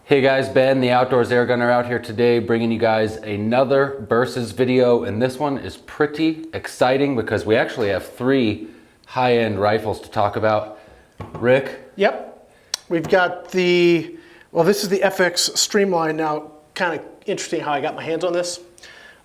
Hey guys, Ben, the Outdoors Air Gunner out here today bringing you guys another versus video, and this one is pretty exciting because we actually have three high-end rifles to talk about. Rick? Yep. We've got the, well, this is the FX Streamline. Now, kind of interesting how I got my hands on this.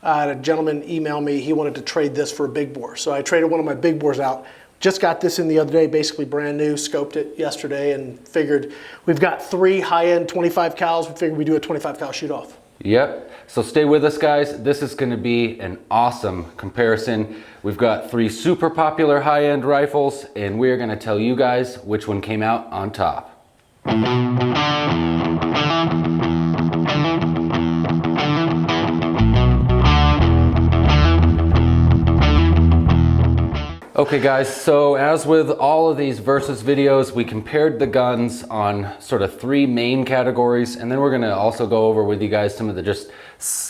I had a gentleman email me, he wanted to trade this for a big bore. So I traded one of my big bores out. Just got this in the other day, basically brand new, scoped it yesterday and figured we've got three high-end 25 cals. We figured we do a 25 cal shoot off. Yep. So stay with us, guys. This is going to be an awesome comparison. We've got three super popular high-end rifles, and we're going to tell you guys which one came out on top. Okay guys, so as with all of these versus videos, we compared the guns on sort of three main categories, and then we're gonna also go over with you guys some of the just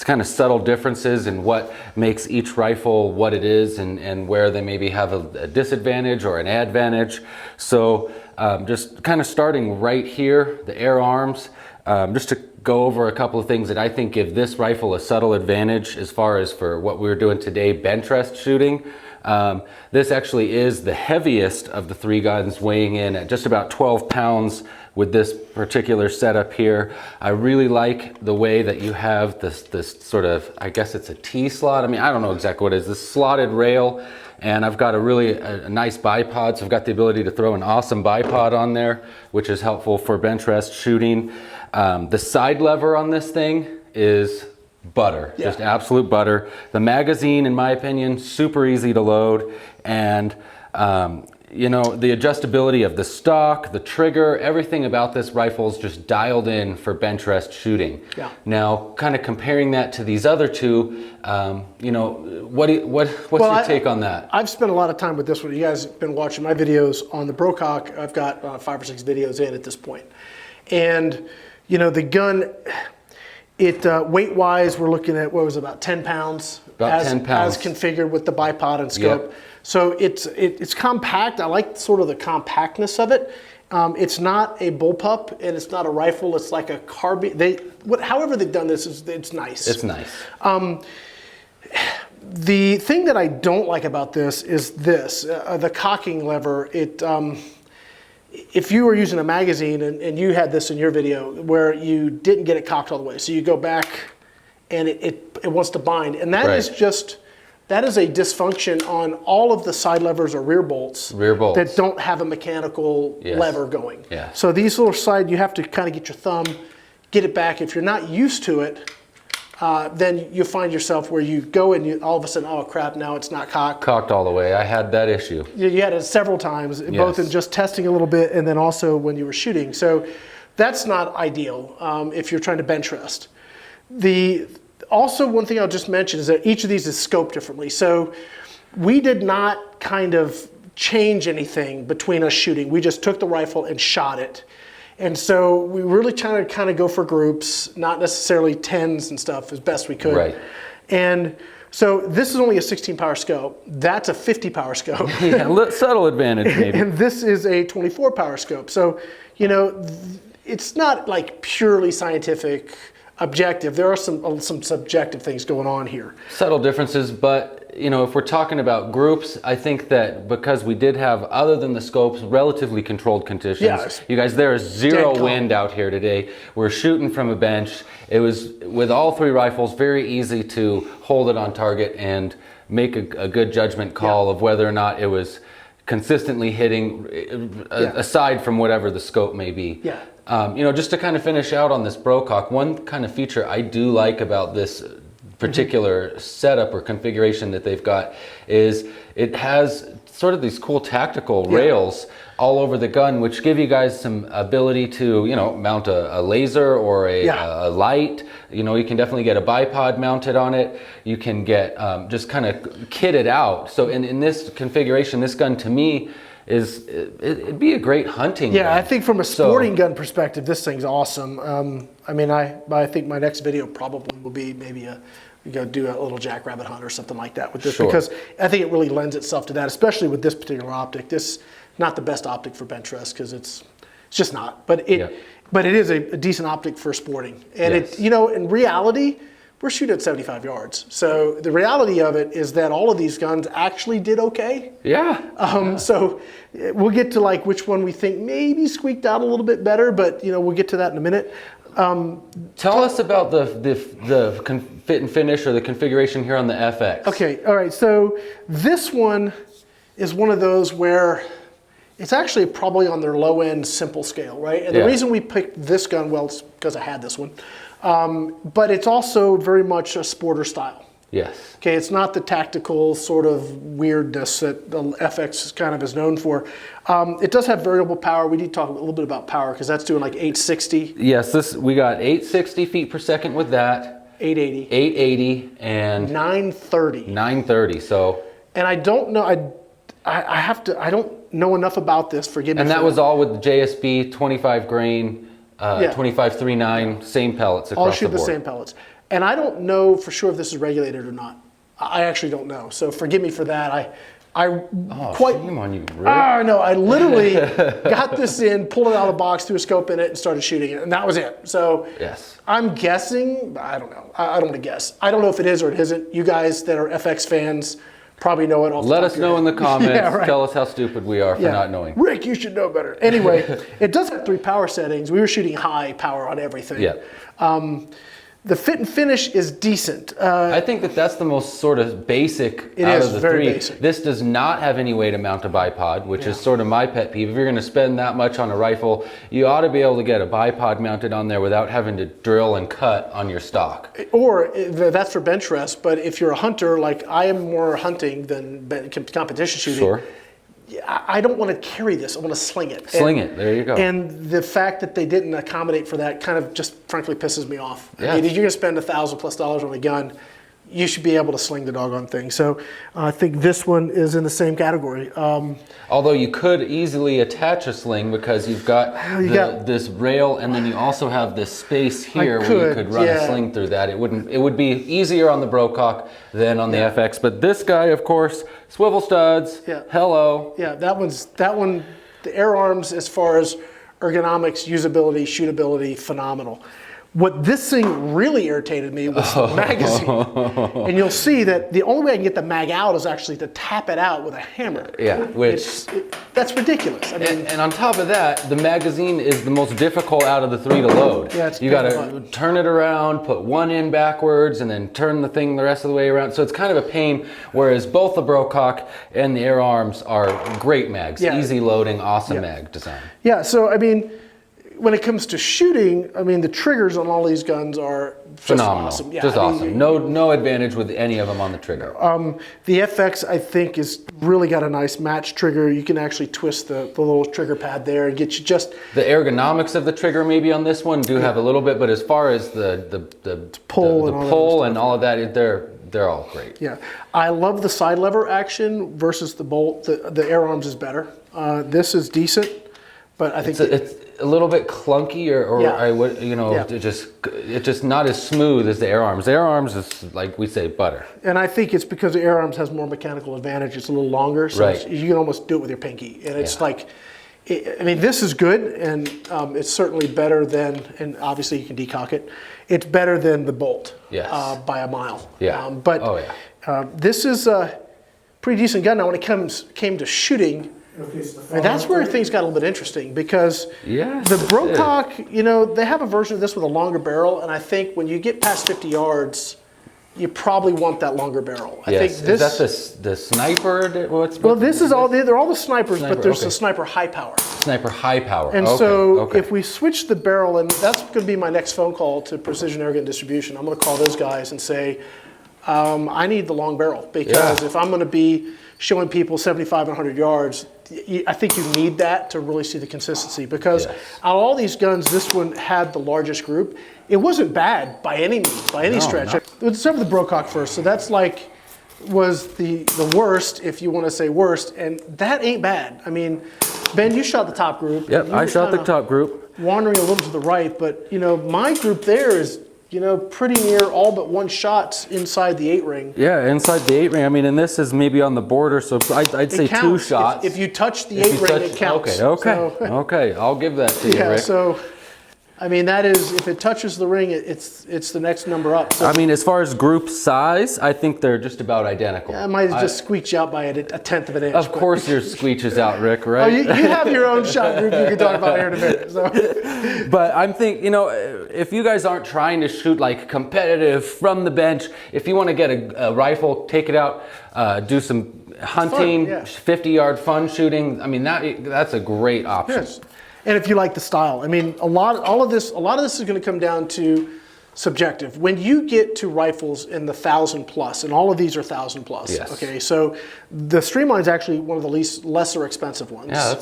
kind of subtle differences in what makes each rifle what it is and where they maybe have a disadvantage or an advantage. So just kind of starting right here, the air arms, just to go over a couple of things that I think give this rifle a subtle advantage as far as for what we're doing today, bench rest shooting. This actually is the heaviest of the three guns, weighing in at just about 12 pounds with this particular setup here. I really like the way that you have this sort of, I guess it's a T-slot. I mean, I don't know exactly what it is, this slotted rail. And I've got a nice bipod, so I've got the ability to throw an awesome bipod on there, which is helpful for bench rest shooting. The side lever on this thing is butter, just absolute butter. The magazine, in my opinion, super easy to load, and you know, the adjustability of the stock, the trigger, everything about this rifle is just dialed in for bench rest shooting. Yeah. Now, kind of comparing that to these other two, you know, what's your take on that? I've spent a lot of time with this one. You guys have been watching my videos on the Brocock. I've got 5 or 6 videos in at this point, and you know, the gun. Weight-wise, we're looking at, what was it, about 10 pounds? About 10 pounds. As configured with the bipod and scope. Yep. So it's compact. I like sort of the compactness of it. It's not a bullpup, and it's not a rifle. It's like a carbine. However they've done this, it's nice. It's nice. The thing that I don't like about this is this, the cocking lever. If you were using a magazine and you had this in your video where you didn't get it cocked all the way, so you go back and it wants to bind, and that is just, that is a dysfunction on all of the side levers or rear bolts that don't have a mechanical lever going. Yeah. So these little side, you have to kind of get your thumb, get it back. If you're not used to it, then you find yourself where you go and all of a sudden, oh crap, now it's not cocked. Cocked all the way. I had that issue. You had it several times, both in just testing a little bit and then also when you were shooting. So that's not ideal if you're trying to bench rest. Also, one thing I'll just mention is that each of these is scoped differently. So we did not kind of change anything between us shooting. We just took the rifle and shot it. And so we really trying to kind of go for groups, not necessarily tens and stuff as best we could. Right. And so this is only a 16 power scope. That's a 50 power scope. Yeah, subtle advantage maybe. And this is a 24 power scope. So, you know, it's not like purely scientific objective. There are some subjective things going on here. Subtle differences, but you know, if we're talking about groups, I think that because we did have, other than the scopes, relatively controlled conditions. You guys, there is zero wind out here today. We're shooting from a bench. It was, with all three rifles, very easy to hold it on target and make a good judgment call of whether or not it was consistently hitting, aside from whatever the scope may be. You know, just to kind of finish out on this Brocock, one kind of feature I do like about this particular setup or configuration that they've got is it has sort of these cool tactical rails all over the gun, which give you guys some ability to, you know, mount a laser or a light. You know, you can definitely get a bipod mounted on it. You can get just kind of kitted out. So in this configuration, this gun to me is, it'd be a great hunting gun. I think from a sporting gun perspective, this thing's awesome. I mean, I think my next video probably will be maybe we go do a little jackrabbit hunt or something like that with this, because I think it really lends itself to that, especially with this particular optic. This not the best optic for bench rest because it's just not, but but it is a decent optic for sporting. And Yes. it, you know, in reality, we're shooting at 75 yards. So the reality of it is that all of these guns actually did okay. Yeah. So we'll get to like which one we think maybe squeaked out a little bit better, but you know, we'll get to that in a minute. Tell us about the fit and finish or the configuration here on the FX. Okay, all right, so this one is one of those where it's actually probably on their low end simple scale, right? And the reason we picked this gun, well, it's because I had this one, but it's also very much a sporter style. Yes. Okay, it's not the tactical sort of weirdness that the FX kind of is known for. It does have variable power. We need to talk a little bit about power because that's doing like 860. Yes, we got 860 feet per second with that. 880. 880 and 930. 930. So. And I don't know. I don't know enough about this. Forgive me. And that was all with the JSB 25 grain, 2539, same pellets across the board. All shoot the same pellets. And I don't know for sure if this is regulated or not. I actually don't know. So forgive me for that. Shame on you, Rick. No, I literally got this in, pulled it out of the box, threw a scope in it, and started shooting it, and that was it. So yes. I'm guessing, I don't know. I don't want to guess. I don't know if it is or it isn't. You guys that are FX fans probably know it off the Let top us of your know head. in the comments. Yeah, right. Tell us how stupid we are for not knowing. Rick, you should know better. Anyway, it does have 3 power settings. We were shooting high power on everything. Yeah. The fit and finish is decent. I think that's the most sort of basic out of the very 3. basic. This does not have any way to mount a bipod, which is sort of my pet peeve. If you're going to spend that much on a rifle, you ought to be able to get a bipod mounted on there without having to drill and cut on your stock. Or that's for bench rest, but if you're a hunter, like I am more hunting than competition shooting. Sure. I don't want to carry this. I want to sling it. Sling it. There you go. And the fact that they didn't accommodate for that kind of just frankly pisses me off. Yeah. I mean, if you're going to spend $1,000+ on a gun, you should be able to sling the doggone thing. So I think this one is in the same category. Although you could easily attach a sling because you've got, this rail, and then you also have this space here where you could run a sling through that. It would be easier on the Brocock than on the FX. But this guy, of course, swivel studs. Yeah. Hello. Yeah, that one. The Air Arms, as far as ergonomics, usability, shootability, phenomenal. What this thing really irritated me was the magazine. And you'll see that the only way I can get the mag out is actually to tap it out with a hammer. Yeah, that's ridiculous. I mean, and on top of that, the magazine is the most difficult out of the 3 to load. Yeah, it's you got to turn it around, put one in backwards, and then turn the thing the rest of the way around. So it's kind of a pain, whereas both the Brocock and the Air Arms are great mags. Yeah. Easy loading, awesome mag design. Yeah, so I mean, when it comes to shooting, I mean, the triggers on all these guns are just phenomenal. Awesome. Yeah, just awesome. No advantage with any of them on the trigger. The FX, I think, is really got a nice match trigger. You can actually twist the little trigger pad there and get you just... The ergonomics of the trigger maybe on this one do have a little bit, but as far as the pull and all of that, they're all great. Yeah. I love the side lever action versus the bolt. The Air Arms is better. This is decent, but I think... It's a little bit clunky, it's just not as smooth as the Air Arms. The Air Arms is, like we say, butter. And I think it's because the Air Arms has more mechanical advantage. It's a little longer, so you can almost do it with your pinky. And it's like, I mean, this is good, and it's certainly better than, and obviously you can decock it, it's better than the bolt by a mile. Yeah. This is a pretty decent gun. Now, when it came to shooting, I mean, that's where things got a little bit interesting because the Brocock, they have a version of this with a longer barrel, and I think when you get past 50 yards, you probably want that longer barrel. I think this, is that the sniper? This is all they're all the snipers, but there's a sniper high power. Sniper high power. And if we switch the barrel, and that's going to be my next phone call to Precision Airgun Distribution, I'm going to call those guys and say, I need the long barrel because if I'm going to be showing people 75 and 100 yards, I think you need that to really see the consistency because out of all these guns, this one had the largest group. It wasn't bad by any means, by any stretch. Let's start with the Brocock first. So that's was the worst, if you want to say worst, and that ain't bad. I mean, Ben, you shot the top group. Yep, I shot the top group. Wandering a little to the right, but my group there is pretty near all but one shot inside the 8-ring. Yeah, inside the 8-ring. I mean, and this is maybe on the border, so I'd say 2 shots. If you touch the 8-ring, it counts. Okay, I'll give that to you, Rick. So I mean, that is, if it touches the ring, it's the next number up. So I mean, as far as group size, I think they're just about identical. I might just squeak you out by a tenth of an inch. Of course your squeeches out, Rick, right? Oh, you have your own shot group you can talk about here in a minute. So. But I'm thinking, you know, if you guys aren't trying to shoot like competitive from the bench, if you want to get a rifle, take it out, do some hunting, 50-yard fun shooting, I mean, that's a great option. Yes. And if you like the style, I mean, a lot of this is going to come down to subjective. When you get to rifles in the 1,000 plus, and all of these are 1,000 plus. Yes. Okay, so the Streamline is actually one of the lesser expensive ones. Yeah.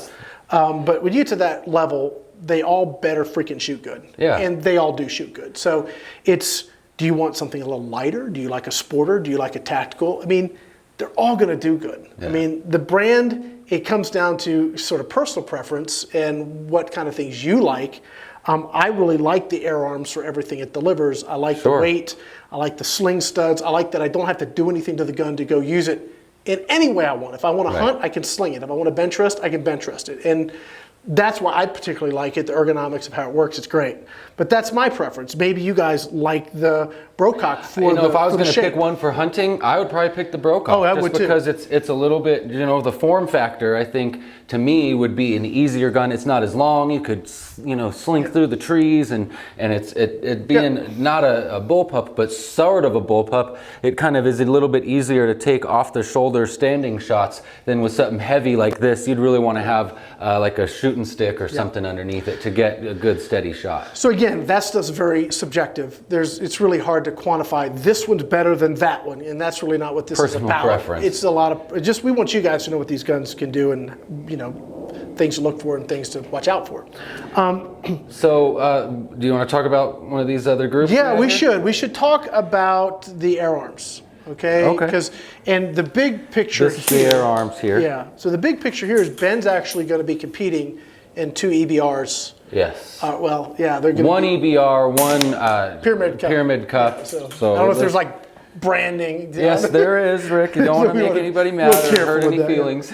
But when you get to that level, they all better freaking shoot good. Yeah. And they all do shoot good. So it's, do you want something a little lighter? Do you like a sporter? Do you like a tactical? I mean, they're all going to do good. Yeah. I mean, the brand, it comes down to sort of personal preference and what kind of things you like. I really like the air arms for everything it delivers. I like the weight. I like the sling studs. I like that I don't have to do anything to the gun to go use it in any way I want. If I want to hunt, I can sling it. If I want to bench rest, I can bench rest it. And that's why I particularly like it, the ergonomics of how it works. It's great. But that's my preference. Maybe you guys like the Brocock for you know, if I was going to pick one for hunting, I would probably pick the Brocock. Oh, I would too. Because it's a little bit, you know, the form factor, I think, to me, would be an easier gun. It's not as long. You could, you know, slink through the trees, and it being not a bullpup, but sort of a bullpup, it kind of is a little bit easier to take off the shoulder standing shots than with something heavy like this. You'd really want to have like a shooting stick or something underneath it to get a good steady shot. So again, that stuff's very subjective. It's really hard to quantify this one's better than that one, and that's really not what this is about. Preference. It's a lot of we want you guys to know what these guns can do, and you know, things to look for and things to watch out for. So do you want to talk about one of these other groups? Yeah, we should. We should talk about the air arms. Okay. Because and the big picture this is the air arms here. Yeah. So the big picture here is Ben's actually going to be competing in 2 EBRs. Yes. Well, yeah, they're going to one EBR, one Pyramid Cup. Yeah, so I don't know if there's like branding. Yes, there is, Rick. You don't want to make anybody mad or hurt any feelings.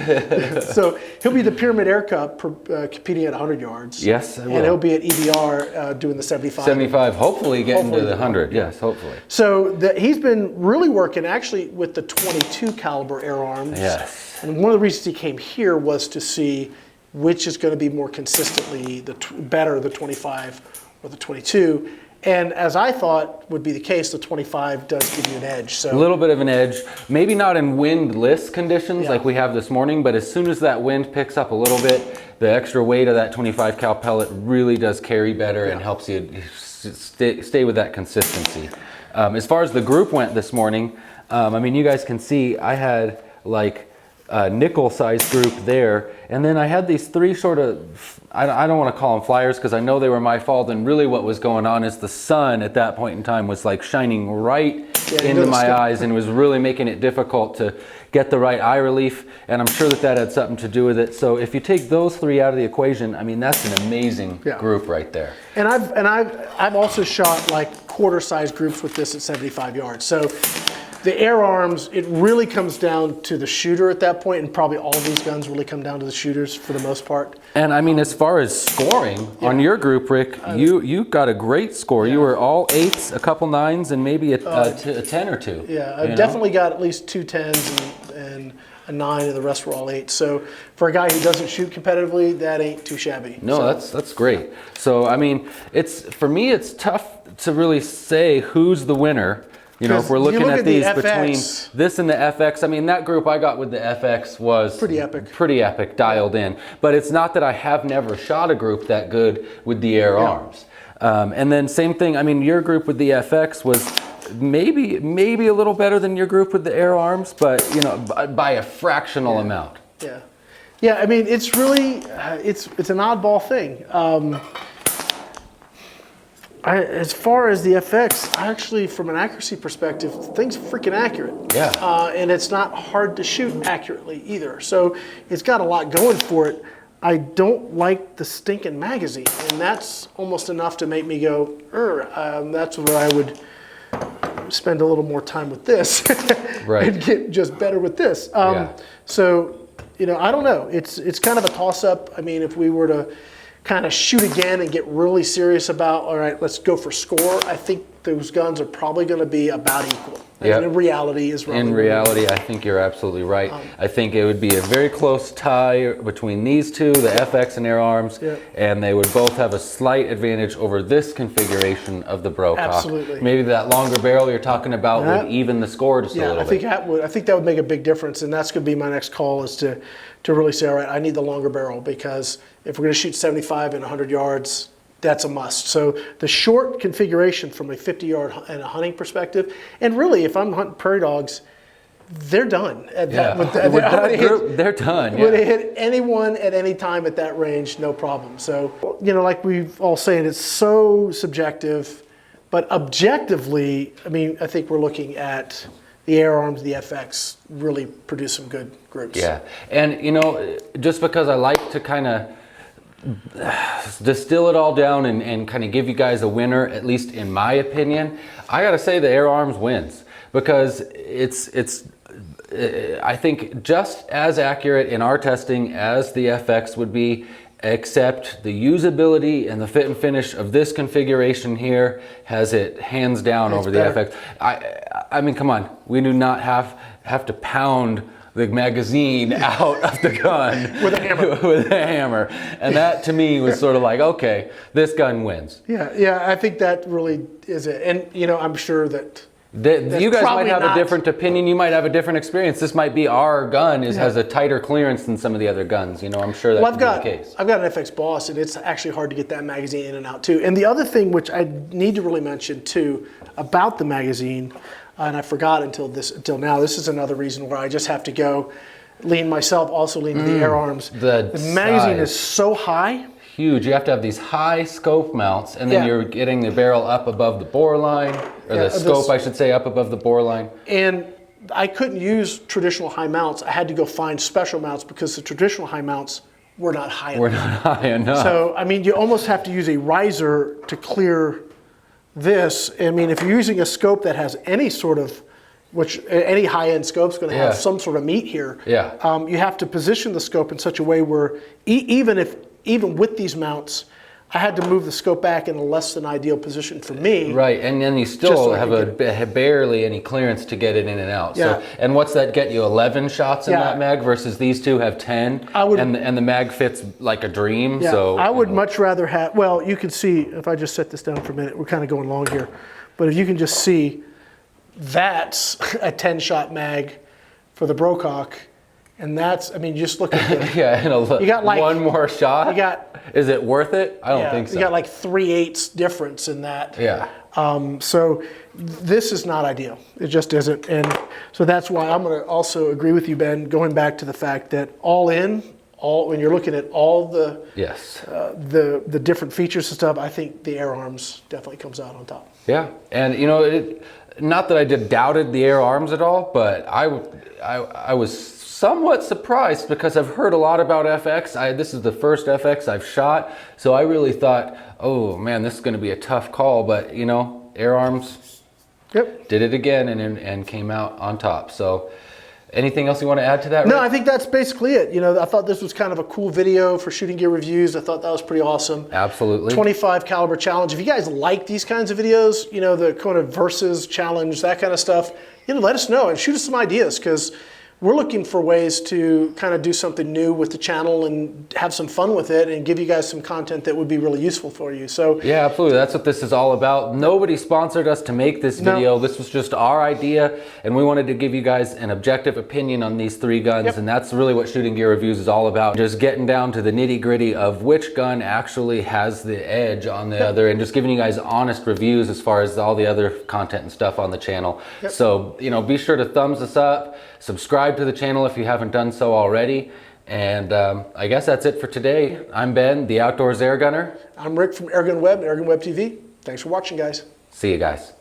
So he'll be the Pyramid Air Cup competing at 100 yards. Yes, I will. And he'll be at EBR doing the 75. 75, hopefully getting to the 100. Yes, hopefully. So he's been really working actually with the 22 caliber air arms. Yes. And one of the reasons he came here was to see which is going to be more consistently better, the 25 or the 22. And as I thought would be the case, the 25 does give you an edge. So a little bit of an edge, maybe not in windless conditions like we have this morning, but as soon as that wind picks up a little bit, the extra weight of that 25 cal pellet really does carry better and helps you stay with that consistency. As far as the group went this morning, I mean, you guys can see I had like nickel size group there, and then I had these 3 sort of, I don't want to call them flyers because I know they were my fault, and really what was going on is the sun at that point in time was like shining right into my eyes and was really making it difficult to get the right eye relief, and I'm sure that had something to do with it. So if you take those 3 out of the equation, I mean, that's an amazing group right there. And I've also shot like quarter size groups with this at 75 yards. So the air arms, it really comes down to the shooter at that point, and probably all of these guns really come down to the shooters for the most part. And I mean, as far as scoring on your group, Rick, you got a great score. You were all 8s, a couple 9s, and maybe a 10 or 2. Yeah, I've definitely got at least 2 10s and a 9, and the rest were all 8s. So for a guy who doesn't shoot competitively, that ain't too shabby. No, that's great. So I mean, for me, it's tough to really say who's the winner. You know, if we're looking at these between this and the FX, I mean, that group I got with the FX was pretty epic. Pretty epic, dialed in. But it's not that I have never shot a group that good with the air arms. And then same thing, I mean, your group with the FX was maybe a little better than your group with the air arms, but, you know, by a fractional amount. Yeah. Yeah, I mean, it's really, it's an oddball thing. As far as the FX, actually, from an accuracy perspective, the thing's freaking accurate. Yeah. And it's not hard to shoot accurately either. So it's got a lot going for it. I don't like the stinking magazine, and that's almost enough to make me go, that's where I would spend a little more time with this and get just better with this. So, you know, I don't know. It's kind of a toss-up. I mean, if we were to kind of shoot again and get really serious about, all right, let's go for score, I think those guns are probably going to be about equal. Yep. And in reality is In reality, I think you're absolutely right. I think it would be a very close tie between these two, the FX and Air Arms, Yep. and they would both have a slight advantage over this configuration of the Brocock. Absolutely. Maybe that longer barrel you're talking about would even the score just a little bit. I think that would make a big difference, and that's going to be my next call, is to really say, all right, I need the longer barrel, because if we're going to shoot 75 and 100 yards, that's a must. So the short configuration from a 50-yard and a hunting perspective, and really, if I'm hunting prairie dogs, they're done. They're done. Yeah. Would hit anyone at any time at that range, no problem. So, you know, like we've all saying, it's so subjective, but objectively, I mean, I think we're looking at the Air Arms, the FX really produce some good groups. Yeah, and you know, just because I like to kind of distill it all down and kind of give you guys a winner, at least in my opinion, I gotta say the Air Arms wins, because it's I think just as accurate in our testing as the FX would be, except the usability and the fit and finish of this configuration here has it hands down over the FX. I mean, come on, we do not have to pound the magazine out of the gun with a hammer. with a hammer, and that to me was sort of like, okay, this gun wins. Yeah, I think that really is it. And you know, I'm sure that you guys might have a different opinion. You might have a different experience. This might be our gun has a tighter clearance than some of the other guns. You know, I'm sure that could be the case. I've got an FX Boss, and it's actually hard to get that magazine in and out too. And the other thing which I need to really mention too about the magazine, and I forgot until now, this is another reason where I just have to go lean myself, also lean to the Air Arms. The magazine is so high. Huge. You have to have these high scope mounts, and then you're getting the barrel up above the bore line, or the scope, I should say, up above the bore line. And I couldn't use traditional high mounts. I had to go find special mounts because the traditional high mounts were not high enough. We're not high enough. So, I mean, you almost have to use a riser to clear this. I mean, if you're using a scope that has any sort of, which any high-end scope's going to have some sort of meat here. Yeah. You have to position the scope in such a way where even with these mounts, I had to move the scope back in a less than ideal position for me. Right, and then you still have barely any clearance to get it in and out. Yeah. So, and what's that get you? 11 shots in that mag versus these two have 10. And the mag fits like a dream. Yeah, so I would much rather have. Well, you can see if I just set this down for a minute. We're kind of going long here, but if you can just see, that's a 10-shot mag for the Brocock. And that's, I mean, just look at the, you got like one more shot. Is it worth it? I don't think so. You got like 3/8 difference in that. Yeah. So this is not ideal. It just isn't. And so that's why I'm going to also agree with you, Ben, going back to the fact that when you're looking at all the the different features and stuff, I think the Air Arms definitely comes out on top. Yeah, and you know, not that I doubted the Air Arms at all, but I was somewhat surprised because I've heard a lot about FX. This is the first FX I've shot, so I really thought, oh man, this is going to be a tough call. But you know, Air Arms did it again and came out on top. So, anything else you want to add to that, Rick? No, I think that's basically it. You know, I thought this was kind of a cool video for shooting gear reviews. I thought that was pretty awesome. Absolutely. 25 caliber challenge. If you guys like these kinds of videos, you know, the kind of versus challenge, that kind of stuff, you know, let us know and shoot us some ideas, because we're looking for ways to kind of do something new with the channel and have some fun with it and give you guys some content that would be really useful for you. So yeah, absolutely. That's what this is all about. Nobody sponsored us to make this video. No. This was just our idea, and we wanted to give you guys an objective opinion on these three guns, and that's really what Shooting Gear Reviews is all about. Just getting down to the nitty-gritty of which gun actually has the edge on the other, and just giving you guys honest reviews as far as all the other content and stuff on the channel. So, you know, be sure to thumbs us up, subscribe to the channel if you haven't done so already, and I guess that's it for today. I'm Ben, the Outdoors Air Gunner. I'm Rick from Airgun Web and Airgun Web TV. Thanks for watching, guys. See you guys.